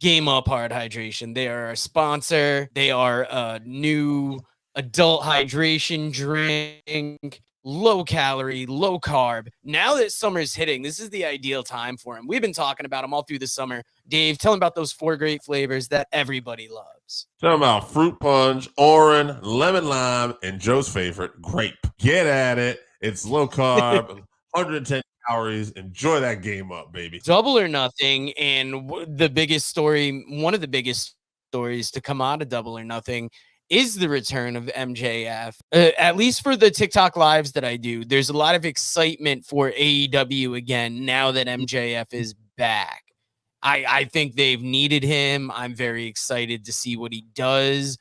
Game Up Hard Hydration. They are a sponsor. They are a new adult hydration drink, low calorie, low carb. Now that summer's hitting, this is the ideal time for them. We've been talking about them all through the summer. Dave, tell them about those 4 great flavors that everybody loves. Talking about fruit punch, orange, lemon lime, and Joe's favorite, grape. Get at it. It's low carb, 110 calories. Enjoy that game up, baby. Double or Nothing, and the biggest story, one of the biggest stories to come out of Double or Nothing is the return of MJF. At least for the TikTok lives that I do, there's a lot of excitement for AEW again now that MJF is back. I think they've needed him. I'm very excited to see what he does.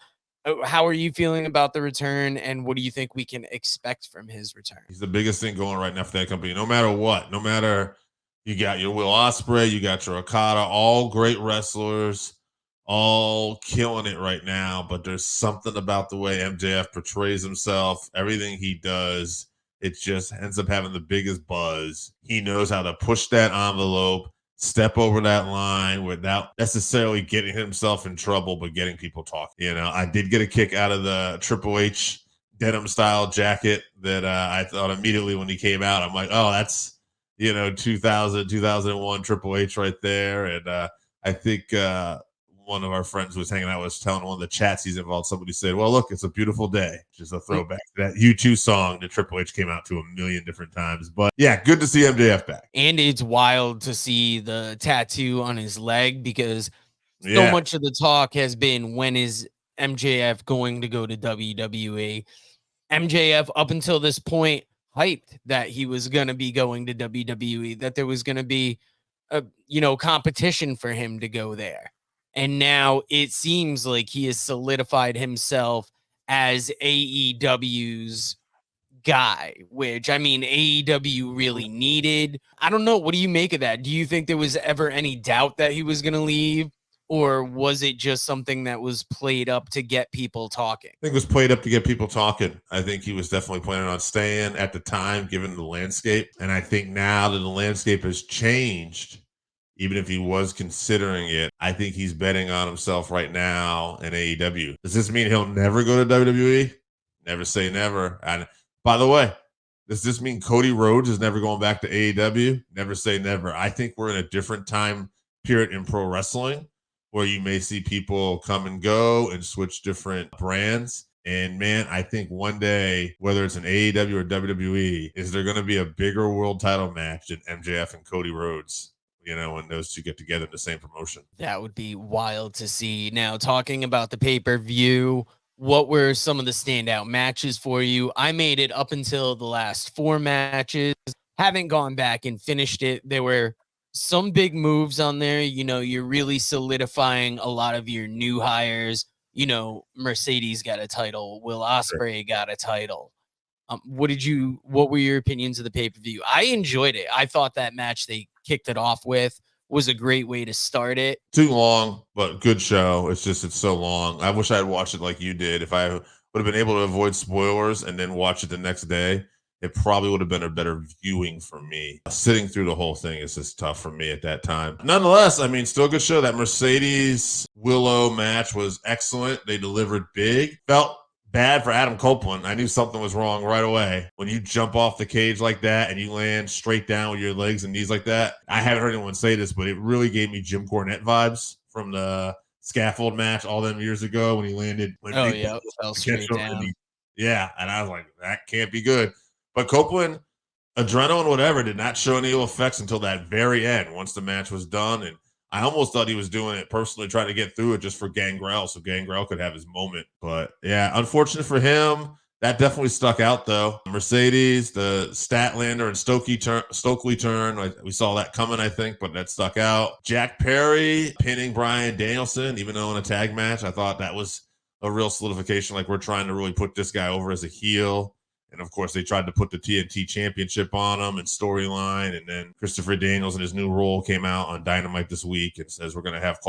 How are you feeling about the return, and what do you think we can expect from his return? He's the biggest thing going right now for that company. No matter what, no matter you got your Will Ospreay, you got your Okada, all great wrestlers, all killing it right now. But there's something about the way MJF portrays himself, everything he does, it just ends up having the biggest buzz. He knows how to push that envelope, step over that line without necessarily getting himself in trouble, but getting people talking. I did get a kick out of the Triple H denim style jacket that I thought immediately when he came out. I'm like, oh, that's 2001 Triple H right there. And I think one of our friends who was hanging out was telling one of the chats he's involved. Somebody said, well, look, it's a beautiful day. Just a throwback to that U2 song that Triple H came out to a million different times. But yeah, good to see MJF back. And it's wild to see the tattoo on his leg, because so much of the talk has been, when is MJF going to go to WWE? MJF, up until this point, hyped that he was going to be going to WWE, that there was going to be a competition for him to go there. And now it seems like he has solidified himself as AEW's guy, which, I mean, AEW really needed. I don't know. What do you make of that? Do you think there was ever any doubt that he was going to leave? Or was it just something that was played up to get people talking? I think it was played up to get people talking. I think he was definitely planning on staying at the time, given the landscape. And I think now that the landscape has changed, even if he was considering it, I think he's betting on himself right now in AEW. Does this mean he'll never go to WWE? Never say never. And by the way, does this mean Cody Rhodes is never going back to AEW? Never say never. I think we're in a different time period in pro wrestling where you may see people come and go and switch different brands. And man, I think one day, whether it's an AEW or WWE, is there going to be a bigger world title match than MJF and Cody Rhodes? When those two get together in the same promotion. That would be wild to see. Now, talking about the pay-per-view, what were some of the standout matches for you? I made it up until the last 4 matches. Haven't gone back and finished it. There were some big moves on there. You're really solidifying a lot of your new hires. Mercedes got a title. Will Ospreay got a title. What were your opinions of the pay-per-view? I enjoyed it. I thought that match they kicked it off with was a great way to start it. Too long, but good show. It's so long. I wish I had watched it like you did. If I would have been able to avoid spoilers and then watch it the next day, it probably would have been a better viewing for me. Sitting through the whole thing is just tough for me at that time. Nonetheless, I mean, still a good show. That Mercedes Willow match was excellent. They delivered big. Felt bad for Adam Copeland. I knew something was wrong right away. When you jump off the cage like that and you land straight down with your legs and knees like that, I haven't heard anyone say this, but it really gave me Jim Cornette vibes from the scaffold match all them years ago when he landed. Fell straight down. Yeah, and I was like, that can't be good. But Copeland, adrenaline, whatever, did not show any ill effects until that very end, once the match was done. And I almost thought he was doing it personally, trying to get through it just for Gangrel, so Gangrel could have his moment. But yeah, unfortunate for him. That definitely stuck out, though. Mercedes, the Statlander and Stokely turn. We saw that coming, I think, but that stuck out. Jack Perry pinning Bryan Danielson, even though in a tag match, I thought that was a real solidification. Like, we're trying to really put this guy over as a heel. And of course, they tried to put the TNT championship on him and storyline. And then Christopher Daniels in his new role came out on Dynamite this week and says we're going to have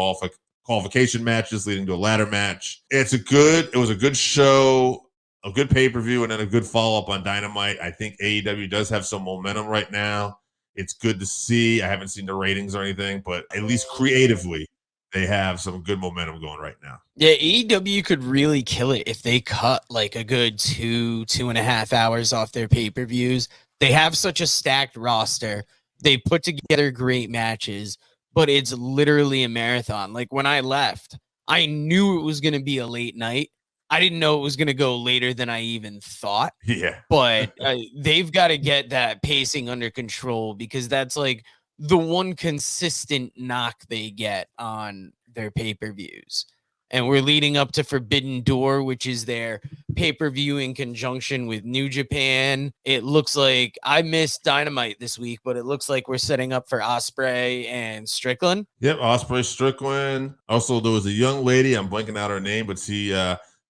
qualification matches leading to a ladder match. It was a good show, a good pay-per-view, and then a good follow-up on Dynamite. I think AEW does have some momentum right now. It's good to see. I haven't seen the ratings or anything, but at least creatively, they have some good momentum going right now. Yeah, AEW could really kill it if they cut like a good 2.5 hours off their pay-per-views. They have such a stacked roster. They put together great matches, but it's literally a marathon. Like when I left, I knew it was going to be a late night. I didn't know it was going to go later than I even thought. Yeah. But they've got to get that pacing under control, because that's like the one consistent knock they get on their pay-per-views. And we're leading up to Forbidden Door, which is their pay-per-view in conjunction with New Japan. It looks like I missed Dynamite this week, but it looks like we're setting up for Ospreay and Strickland. Yep, Ospreay, Strickland. Also, there was a young lady, I'm blanking out her name, but she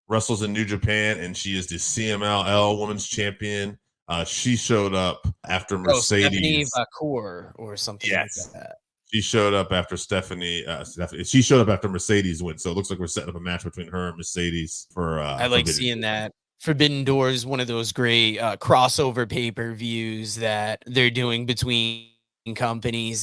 wrestles in New Japan, and she is the CMLL Women's Champion. She showed up after Mercedes. Stephanie Vacour or something like that. She showed up after She showed up after Mercedes went. So it looks like we're setting up a match between her and Mercedes for. I like seeing that. Forbidden Door is one of those great crossover pay-per-views that they're doing between companies.